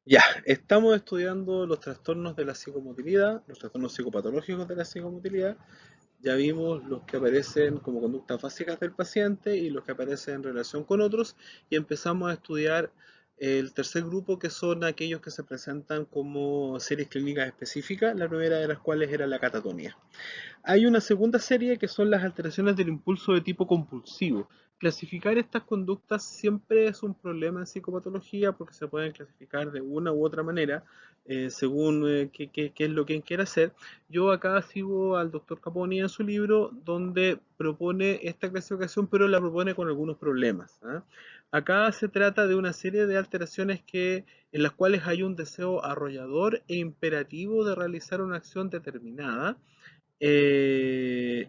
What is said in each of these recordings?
Ya, estamos estudiando los trastornos de la psicomotilidad, los trastornos psicopatológicos de la psicomotilidad. Ya vimos los que aparecen como conductas básicas del paciente y los que aparecen en relación con otros, y empezamos a estudiar el tercer grupo, que son aquellos que se presentan como series clínicas específicas, la primera de las cuales era la catatonía. Hay una segunda serie que son las alteraciones del impulso de tipo compulsivo. Clasificar estas conductas siempre es un problema en psicopatología porque se pueden clasificar de una u otra manera según qué es lo que quiera hacer. Yo acá sigo al doctor Caponi en su libro donde propone esta clasificación, pero la propone con algunos problemas. ¿Ah? Acá se trata de una serie de alteraciones en las cuales hay un deseo arrollador e imperativo de realizar una acción determinada, eh,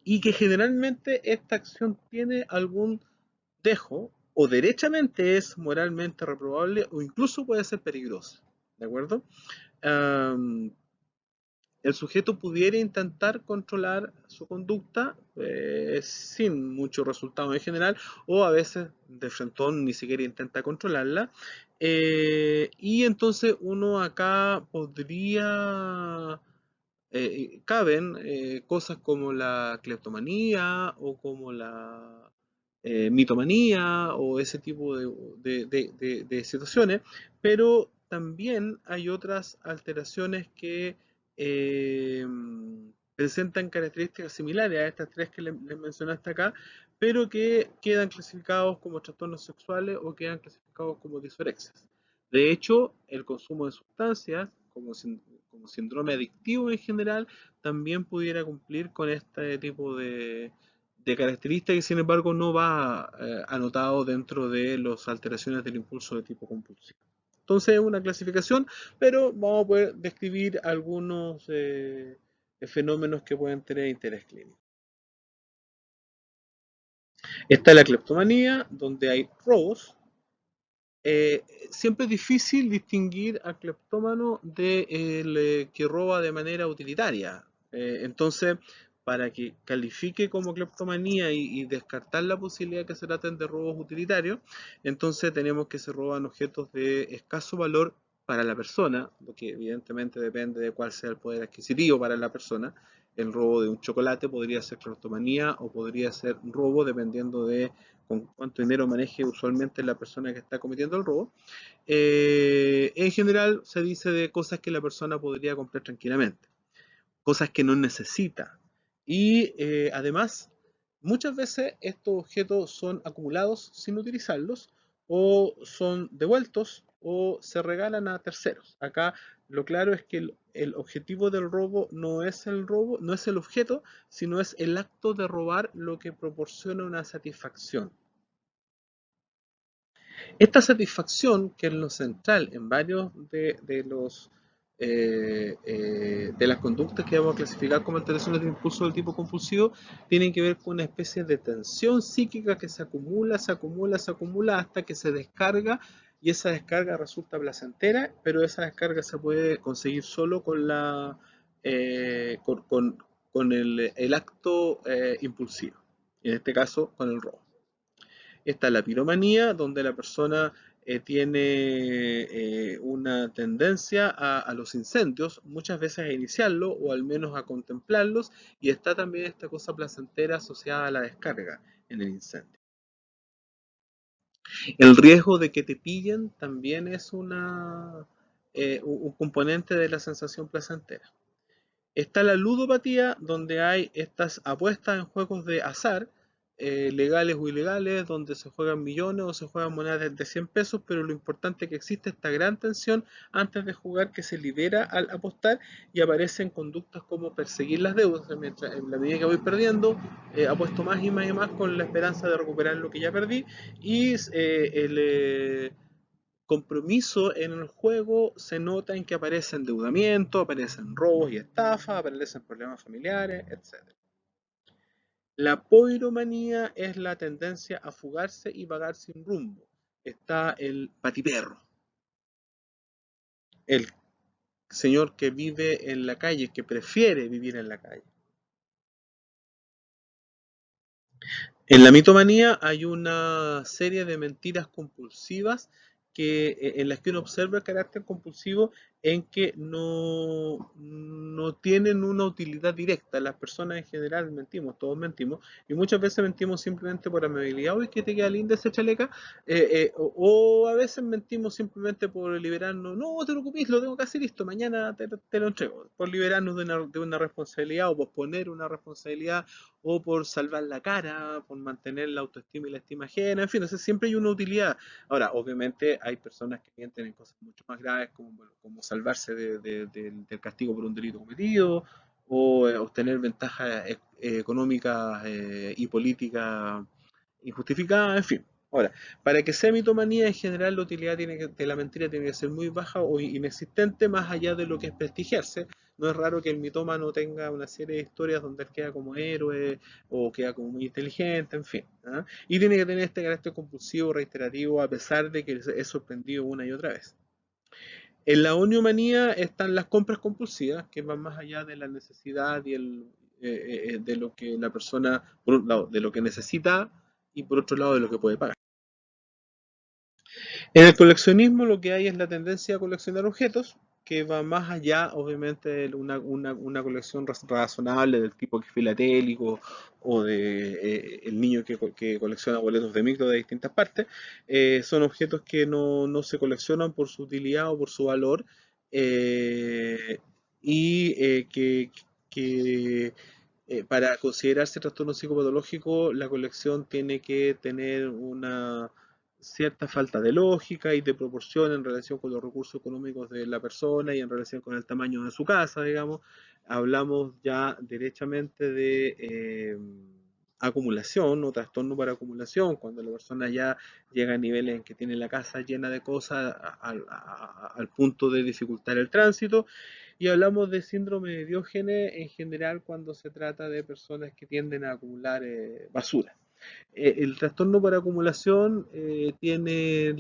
y que generalmente esta acción tiene algún dejo o derechamente es moralmente reprobable o incluso puede ser peligrosa. ¿De acuerdo? Um, el sujeto pudiera intentar controlar su conducta sin mucho resultado en general, o a veces de frentón ni siquiera intenta controlarla. Y entonces uno acá podría caben cosas como la cleptomanía o como la mitomanía o ese tipo de situaciones, pero también hay otras alteraciones que eh, presentan características similares a estas tres que les mencionaste acá, pero que quedan clasificados como trastornos sexuales o quedan clasificados como disorexias. De hecho, el consumo de sustancias, como síndrome adictivo en general, también pudiera cumplir con este tipo de características, y sin embargo no va anotado dentro de las alteraciones del impulso de tipo compulsivo. Entonces es una clasificación, pero vamos a poder describir algunos fenómenos que pueden tener interés clínico. Está la cleptomanía, donde hay robos. Eh, Siempre es difícil distinguir al cleptómano del que roba de manera utilitaria. Entonces, para que califique como cleptomanía y descartar la posibilidad que se traten de robos utilitarios, entonces tenemos que se roban objetos de escaso valor para la persona, lo que evidentemente depende de cuál sea el poder adquisitivo para la persona. El robo de un chocolate podría ser cleptomanía o podría ser robo dependiendo de con cuánto dinero maneje usualmente la persona que está cometiendo el robo. En general se dice de cosas que la persona podría comprar tranquilamente, cosas que no necesita. Y además, muchas veces estos objetos son acumulados sin utilizarlos, o son devueltos o se regalan a terceros. Acá lo claro es que el objetivo del robo no es el robo, no es el objeto, sino es el acto de robar lo que proporciona una satisfacción. Esta satisfacción, que es lo central en varios de las conductas que vamos a clasificar como alteraciones de impulso del tipo compulsivo, tienen que ver con una especie de tensión psíquica que se acumula, se acumula, se acumula hasta que se descarga, y esa descarga resulta placentera, pero esa descarga se puede conseguir solo con con el acto impulsivo, en este caso con el robo. Está la piromanía, donde la persona tiene una tendencia a los incendios, muchas veces a iniciarlo o al menos a contemplarlos, y está también esta cosa placentera asociada a la descarga en el incendio. El riesgo de que te pillen también es un componente de la sensación placentera. Está la ludopatía, donde hay estas apuestas en juegos de azar, legales o ilegales, donde se juegan millones o se juegan monedas de 100 pesos, pero lo importante es que existe esta gran tensión antes de jugar, que se libera al apostar, y aparecen conductas como perseguir las deudas. Mientras, en la medida que voy perdiendo, apuesto más y más y más con la esperanza de recuperar lo que ya perdí, y compromiso en el juego se nota en que aparece endeudamiento, aparecen robos y estafas, aparecen problemas familiares, etc. La poiromanía es la tendencia a fugarse y vagar sin rumbo. Está el patiperro, el señor que vive en la calle, que prefiere vivir en la calle. En la mitomanía hay una serie de mentiras compulsivas en las que uno observa el carácter compulsivo en que no tienen una utilidad directa. Las personas en general mentimos, todos mentimos, y muchas veces mentimos simplemente por amabilidad, uy, que te queda linda esa chaleca, o a veces mentimos simplemente por liberarnos, no te preocupes, lo tengo que hacer listo, mañana te lo entrego, por liberarnos de una responsabilidad o posponer una responsabilidad o por salvar la cara, por mantener la autoestima y la estima ajena, en fin, o sea, siempre hay una utilidad. Ahora, obviamente hay personas que mienten en cosas mucho más graves como salvarse del castigo por un delito cometido o obtener ventajas económicas y políticas injustificadas, en fin. Ahora, para que sea mitomanía, en general la utilidad de la mentira tiene que ser muy baja o inexistente más allá de lo que es prestigiarse. No es raro que el mitómano tenga una serie de historias donde él queda como héroe o queda como muy inteligente, en fin. ¿Ah? Y tiene que tener este carácter compulsivo, reiterativo, a pesar de que es sorprendido una y otra vez. En la oniomanía están las compras compulsivas, que van más allá de la necesidad y de lo que la persona, por un lado, de lo que necesita y por otro lado, de lo que puede pagar. En el coleccionismo lo que hay es la tendencia a coleccionar objetos, que va más allá, obviamente, de una colección razonable del tipo que es filatélico o de el niño que colecciona boletos de micro de distintas partes. Son objetos que no se coleccionan por su utilidad o por su valor eh, y que para considerarse trastorno psicopatológico, la colección tiene que tener una cierta falta de lógica y de proporción en relación con los recursos económicos de la persona y en relación con el tamaño de su casa, digamos. Hablamos ya derechamente de acumulación o trastorno para acumulación, cuando la persona ya llega a niveles en que tiene la casa llena de cosas al punto de dificultar el tránsito. Y hablamos de síndrome de Diógenes en general cuando se trata de personas que tienden a acumular basura. El trastorno por acumulación tiene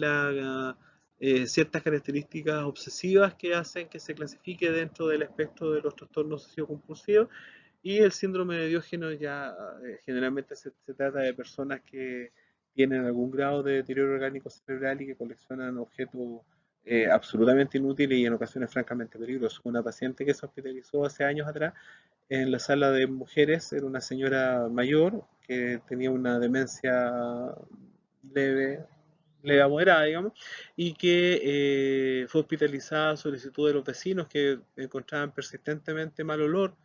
ciertas características obsesivas que hacen que se clasifique dentro del espectro de los trastornos obsesivo-compulsivos y el síndrome de Diógenes ya generalmente se trata de personas que tienen algún grado de deterioro orgánico cerebral y que coleccionan objetos absolutamente inútiles y en ocasiones francamente peligrosos. Una paciente que se hospitalizó hace años atrás en la sala de mujeres era una señora mayor que tenía una demencia leve, leve a moderada, digamos, y que fue hospitalizada a solicitud de los vecinos que encontraban persistentemente mal olor,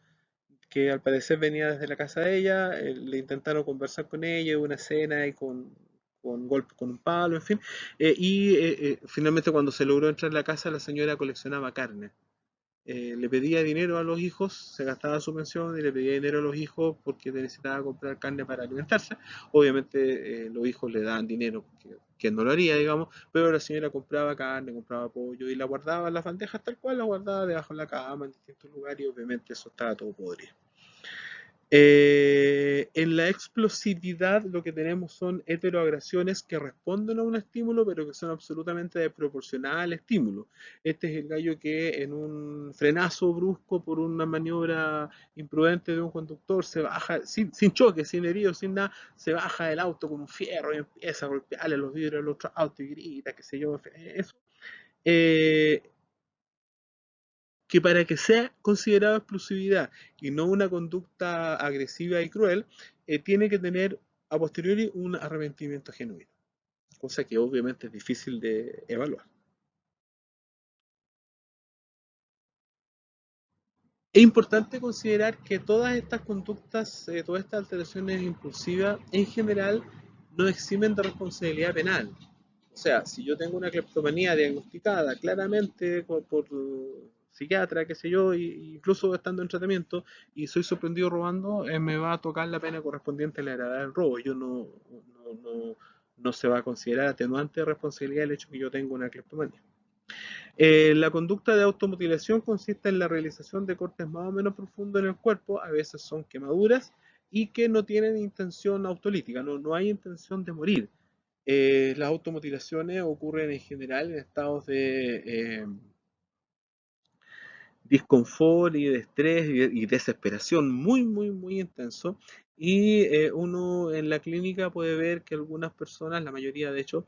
que al parecer venía desde la casa de ella, le intentaron conversar con ella, hubo una escena y con golpes con un palo, en fin, finalmente cuando se logró entrar a la casa la señora coleccionaba carne. Le pedía dinero a los hijos, se gastaba su pensión y le pedía dinero a los hijos porque necesitaba comprar carne para alimentarse. Obviamente los hijos le daban dinero, que no lo haría, digamos, pero la señora compraba carne, compraba pollo y la guardaba en las bandejas tal cual, la guardaba debajo de la cama en distintos lugares y obviamente eso estaba todo podrido. En la explosividad lo que tenemos son heteroagresiones que responden a un estímulo, pero que son absolutamente desproporcionadas al estímulo. Este es el gallo que en un frenazo brusco por una maniobra imprudente de un conductor se baja, sin choque, sin herido, sin nada, se baja del auto con un fierro y empieza a golpearle los vidrios del otro auto y grita, qué sé yo, eso. Eh, que para que sea considerada explosividad y no una conducta agresiva y cruel, tiene que tener a posteriori un arrepentimiento genuino, cosa que obviamente es difícil de evaluar. Es importante considerar que todas estas conductas, todas estas alteraciones impulsivas, en general, no eximen de responsabilidad penal. O sea, si yo tengo una cleptomanía diagnosticada claramente por psiquiatra, qué sé yo, incluso estando en tratamiento, y soy sorprendido robando, me va a tocar la pena correspondiente a la gravedad del robo. Yo no se va a considerar atenuante de responsabilidad el hecho de que yo tengo una cleptomanía. La conducta de automutilación consiste en la realización de cortes más o menos profundos en el cuerpo, a veces son quemaduras y que no tienen intención autolítica, no hay intención de morir. Las automutilaciones ocurren en general en estados de disconfort y de estrés y desesperación muy intenso. Y uno en la clínica puede ver que algunas personas, la mayoría de hecho,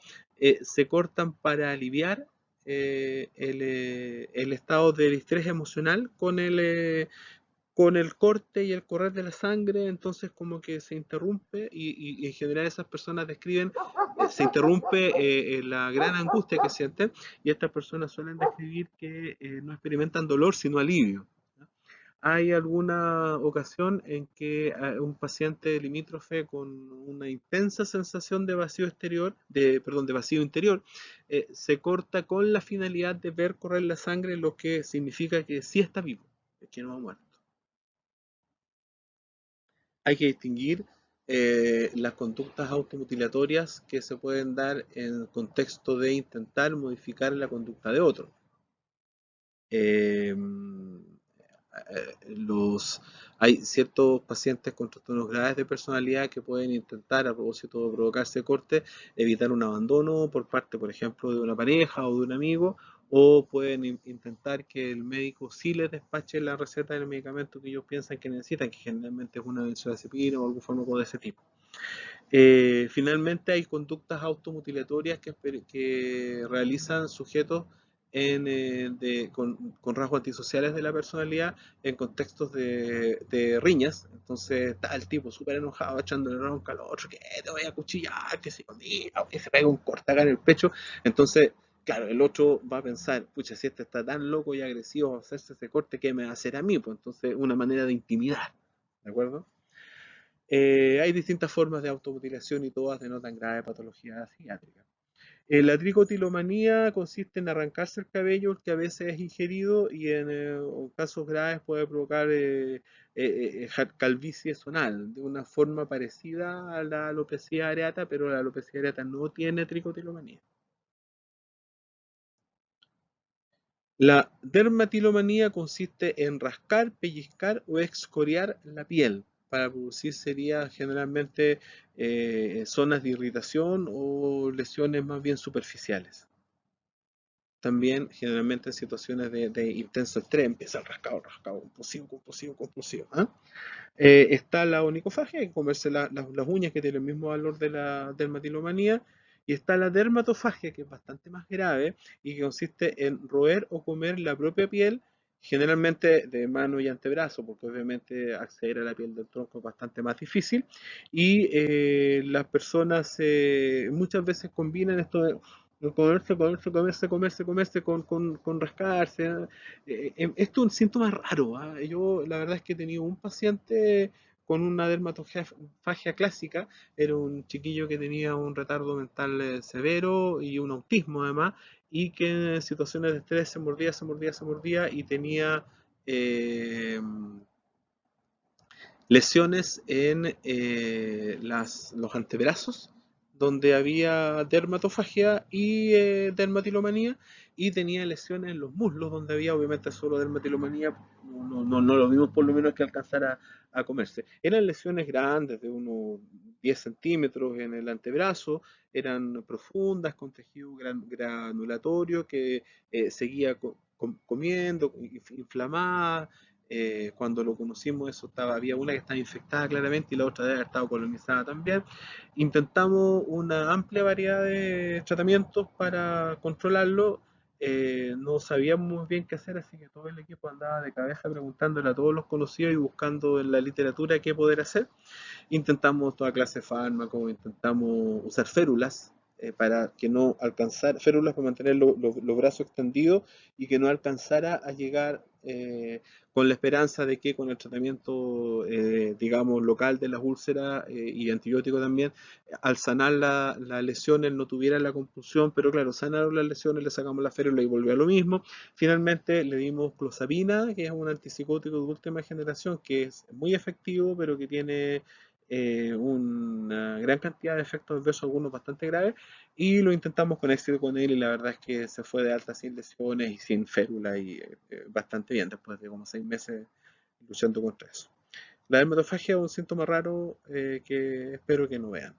se cortan para aliviar el estado del estrés emocional con el corte y el correr de la sangre, entonces como que se interrumpe y en general esas personas describen, se interrumpe la gran angustia que sienten y estas personas suelen describir que no experimentan dolor sino alivio. Hay alguna ocasión en que un paciente limítrofe con una intensa sensación de vacío exterior, perdón, de vacío interior, se corta con la finalidad de ver correr la sangre, lo que significa que sí está vivo, que no ha muerto. Hay que distinguir las conductas automutilatorias que se pueden dar en el contexto de intentar modificar la conducta de otro. Eh, Hay ciertos pacientes con trastornos graves de personalidad que pueden intentar, a propósito de provocarse cortes, evitar un abandono por parte, por ejemplo, de una pareja o de un amigo, o pueden intentar que el médico sí les despache la receta del medicamento que ellos piensan que necesitan, que generalmente es una benzodiazepina o algún fármaco de ese tipo. Finalmente hay conductas automutilatorias que realizan sujetos con rasgos antisociales de la personalidad en contextos de riñas. Entonces está el tipo súper enojado echándole bronca al otro, que te voy a cuchillar, que se mira, que se pega un cortaga en el pecho. Entonces, claro, el otro va a pensar, pucha, si este está tan loco y agresivo a hacerse ese corte, ¿qué me va a hacer a mí? Pues entonces una manera de intimidar, ¿de acuerdo? Hay distintas formas de automutilación y todas denotan grave patología psiquiátrica. La tricotilomanía consiste en arrancarse el cabello que a veces es ingerido y en casos graves puede provocar calvicie zonal, de una forma parecida a la alopecia areata, pero la alopecia areata no tiene tricotilomanía. La dermatilomanía consiste en rascar, pellizcar o excoriar la piel. Para producir sería generalmente zonas de irritación o lesiones más bien superficiales. También generalmente en situaciones de intenso estrés empieza el rascado, rascado, compulsivo, compulsivo, compulsivo. ¿Ah? Está la onicofagia, que comerse las uñas, que tiene el mismo valor de la dermatilomanía, y está la dermatofagia, que es bastante más grave y que consiste en roer o comer la propia piel, generalmente de mano y antebrazo, porque obviamente acceder a la piel del tronco es bastante más difícil, y las personas muchas veces combinan esto de comerse con rascarse. Esto es un síntoma raro. ¿Ah? Yo la verdad es que he tenido un paciente con una dermatofagia clásica, era un chiquillo que tenía un retardo mental severo y un autismo además, y que en situaciones de estrés se mordía y tenía eh, lesiones en los antebrazos, donde había dermatofagia y dermatilomanía, y tenía lesiones en los muslos, donde había obviamente solo dermatilomanía, no lo vimos por lo menos que alcanzara a comerse. Eran lesiones grandes, de unos 10 centímetros en el antebrazo, eran profundas, con tejido granulatorio que seguía comiendo, inflamada. Cuando lo conocimos eso había una que estaba infectada claramente y la otra debe haber estado colonizada también. Intentamos una amplia variedad de tratamientos para controlarlo. No sabíamos muy bien qué hacer, así que todo el equipo andaba de cabeza preguntándole a todos los conocidos y buscando en la literatura qué poder hacer. Intentamos toda clase de fármacos, intentamos usar férulas para que no alcanzara, férulas para mantener los brazos extendidos y que no alcanzara a llegar con la esperanza de que con el tratamiento, digamos, local de las úlceras y antibiótico también, al sanar la lesión él no tuviera la compulsión, pero claro, sanaron las lesiones, le sacamos la férula y volvió a lo mismo. Finalmente le dimos clozapina, que es un antipsicótico de última generación, que es muy efectivo, pero que tiene una gran cantidad de efectos adversos, algunos bastante graves, y lo intentamos con éxito con él y la verdad es que se fue de alta sin lesiones y sin férula y bastante bien después de como 6 meses luchando contra eso. La dermatofagia es un síntoma raro que espero que no vean.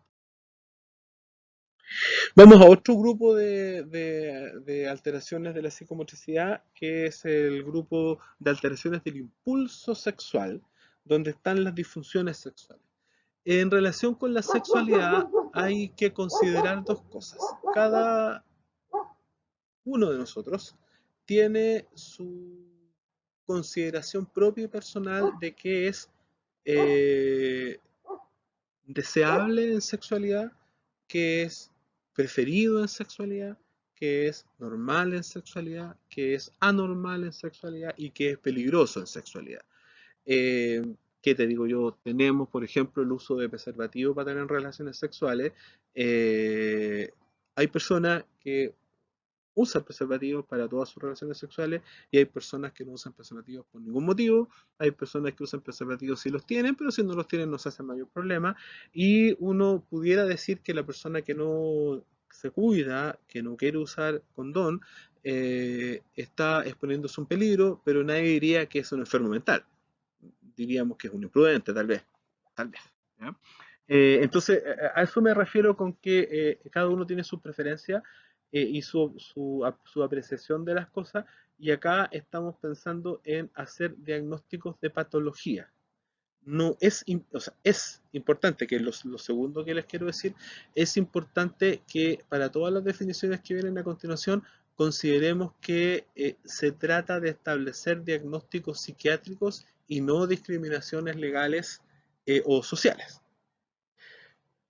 Vamos a otro grupo de alteraciones de la psicomotricidad, que es el grupo de alteraciones del impulso sexual, donde están las disfunciones sexuales. En relación con la sexualidad hay que considerar dos cosas. Cada uno de nosotros tiene su consideración propia y personal de qué es eh, deseable en sexualidad, qué es preferido en sexualidad, qué es normal en sexualidad, qué es anormal en sexualidad y qué es peligroso en sexualidad. Eh, ¿Qué te digo yo? Tenemos, por ejemplo, el uso de preservativo para tener relaciones sexuales. Eh, Hay personas que usan preservativos para todas sus relaciones sexuales y hay personas que no usan preservativos por ningún motivo. Hay personas que usan preservativos si los tienen, pero si no los tienen no se hace mayor problema. Y uno pudiera decir que la persona que no se cuida, que no quiere usar condón, está exponiéndose un peligro, pero nadie diría que es un enfermo mental. Diríamos que es un imprudente, tal vez. Tal vez. ¿Ya? Entonces, a eso me refiero con que cada uno tiene su preferencia y su apreciación de las cosas, y acá estamos pensando en hacer diagnósticos de patología. No es, o sea, es importante, que lo segundo que les quiero decir, es importante que para todas las definiciones que vienen a continuación, consideremos que se trata de establecer diagnósticos psiquiátricos y no discriminaciones legales o sociales.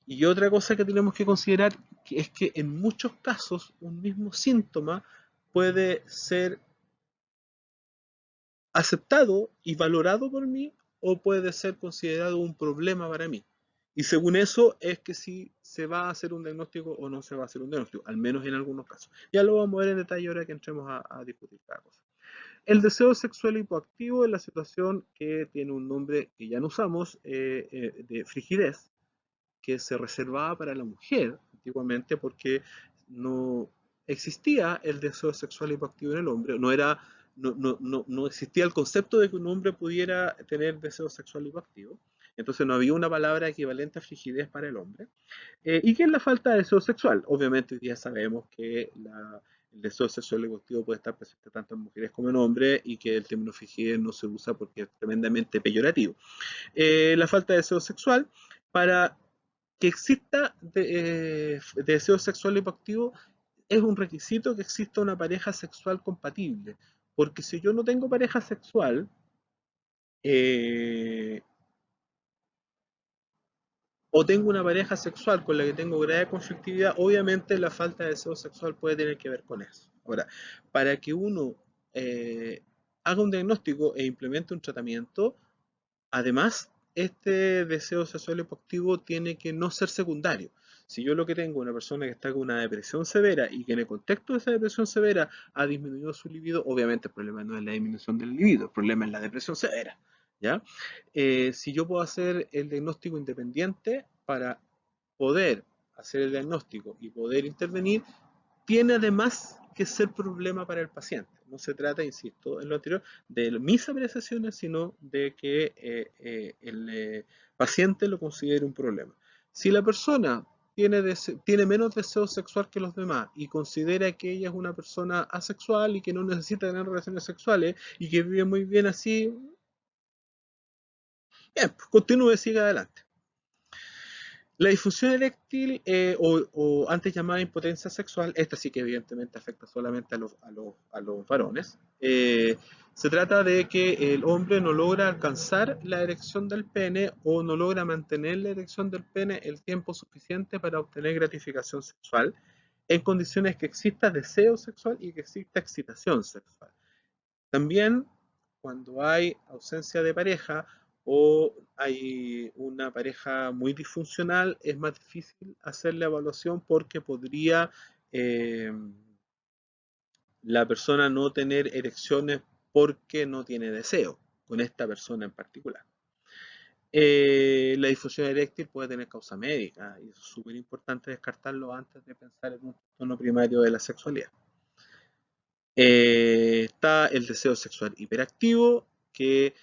Y otra cosa que tenemos que considerar es que en muchos casos un mismo síntoma puede ser aceptado y valorado por mí o puede ser considerado un problema para mí. Y según eso es que si se va a hacer un diagnóstico o no se va a hacer un diagnóstico, al menos en algunos casos. Ya lo vamos a ver en detalle ahora que entremos a discutir cada cosa. El deseo sexual hipoactivo es la situación que tiene un nombre que ya no usamos, de frigidez, que se reservaba para la mujer antiguamente porque no existía el deseo sexual hipoactivo en el hombre, no existía el concepto de que un hombre pudiera tener deseo sexual hipoactivo, entonces no había una palabra equivalente a frigidez para el hombre. ¿Y qué es la falta de deseo sexual? Obviamente hoy día sabemos que el deseo sexual hipoactivo puede estar presente tanto en mujeres como en hombres y que el término frigidez no se usa porque es tremendamente peyorativo. La falta de deseo sexual, para que exista deseo sexual hipoactivo, es un requisito que exista una pareja sexual compatible. Porque si yo no tengo pareja sexual, eh, o tengo una pareja sexual con la que tengo grave conflictividad, obviamente la falta de deseo sexual puede tener que ver con eso. Ahora, para que uno eh, haga un diagnóstico e implemente un tratamiento, además, este deseo sexual hipoactivo tiene que no ser secundario. Si yo lo que tengo es una persona que está con una depresión severa y que en el contexto de esa depresión severa ha disminuido su libido, obviamente el problema no es la disminución del libido, el problema es la depresión severa. ¿Ya? Si yo puedo hacer el diagnóstico independiente para poder hacer el diagnóstico y poder intervenir, tiene además que ser problema para el paciente. No se trata, insisto, en lo anterior, de mis apreciaciones, sino de que el paciente lo considere un problema. Si la persona tiene menos deseo sexual que los demás y considera que ella es una persona asexual y que no necesita tener relaciones sexuales y que vive muy bien así, bien, pues continúe, siga adelante. La disfunción eréctil, o antes llamada impotencia sexual, esta sí que evidentemente afecta solamente a los varones. Se trata de que el hombre no logra alcanzar la erección del pene o no logra mantener la erección del pene el tiempo suficiente para obtener gratificación sexual en condiciones que exista deseo sexual y que exista excitación sexual. También cuando hay ausencia de pareja o hay una pareja muy disfuncional, es más difícil hacer la evaluación porque podría eh, la persona no tener erecciones porque no tiene deseo con esta persona en particular. La disfunción eréctil puede tener causa médica y es súper importante descartarlo antes de pensar en un trastorno primario de la sexualidad. Está el deseo sexual hiperactivo, que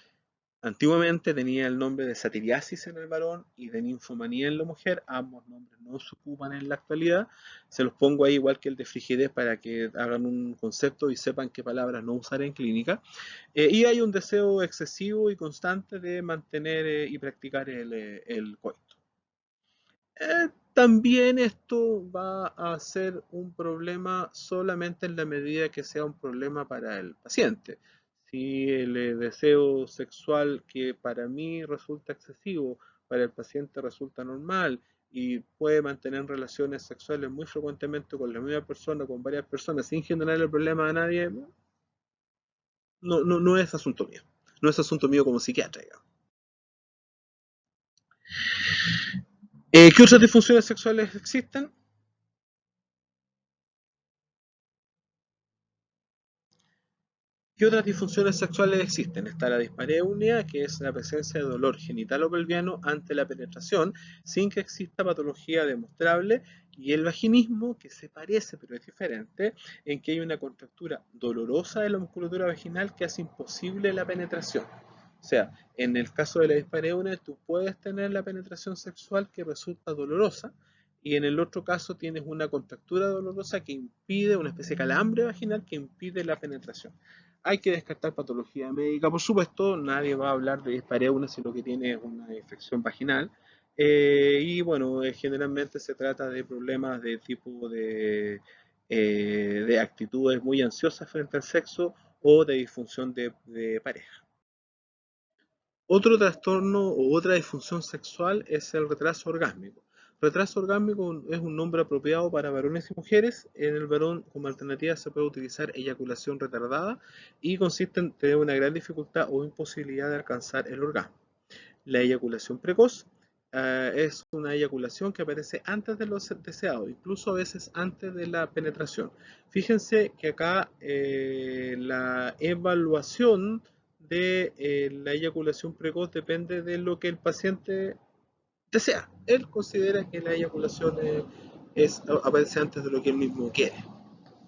antiguamente tenía el nombre de satiriasis en el varón y de ninfomanía en la mujer. Ambos nombres no se ocupan en la actualidad. Se los pongo ahí igual que el de frigidez para que hagan un concepto y sepan qué palabras no usar en clínica. Y hay un deseo excesivo y constante de mantener y practicar el coito. También esto va a ser un problema solamente en la medida que sea un problema para el paciente. Si el deseo sexual que para mí resulta excesivo, para el paciente resulta normal y puede mantener relaciones sexuales muy frecuentemente con la misma persona, con varias personas, sin generar el problema a nadie, no es asunto mío. No es asunto mío como psiquiatra, digamos. ¿Qué otras disfunciones sexuales existen? ¿Qué otras disfunciones sexuales existen? Está la dispareunia, que es la presencia de dolor genital o pelviano ante la penetración, sin que exista patología demostrable, y el vaginismo, que se parece pero es diferente, en que hay una contractura dolorosa de la musculatura vaginal que hace imposible la penetración. O sea, en el caso de la dispareunia, tú puedes tener la penetración sexual que resulta dolorosa, y en el otro caso tienes una contractura dolorosa que impide, una especie de calambre vaginal que impide la penetración. Hay que descartar patología médica, por supuesto, nadie va a hablar de dispareunia si lo que tiene es una infección vaginal. Y bueno, generalmente se trata de problemas de tipo de actitudes muy ansiosas frente al sexo o de disfunción de pareja. Otro trastorno o otra disfunción sexual es el retraso orgásmico. Retraso orgásmico es un nombre apropiado para varones y mujeres. En el varón, como alternativa, se puede utilizar eyaculación retardada y consiste en tener una gran dificultad o imposibilidad de alcanzar el orgasmo. La eyaculación precoz es una eyaculación que aparece antes de lo deseado, incluso a veces antes de la penetración. Fíjense que acá la evaluación de la eyaculación precoz depende de lo que el paciente desea. Él considera que la eyaculación aparece antes de lo que él mismo quiere.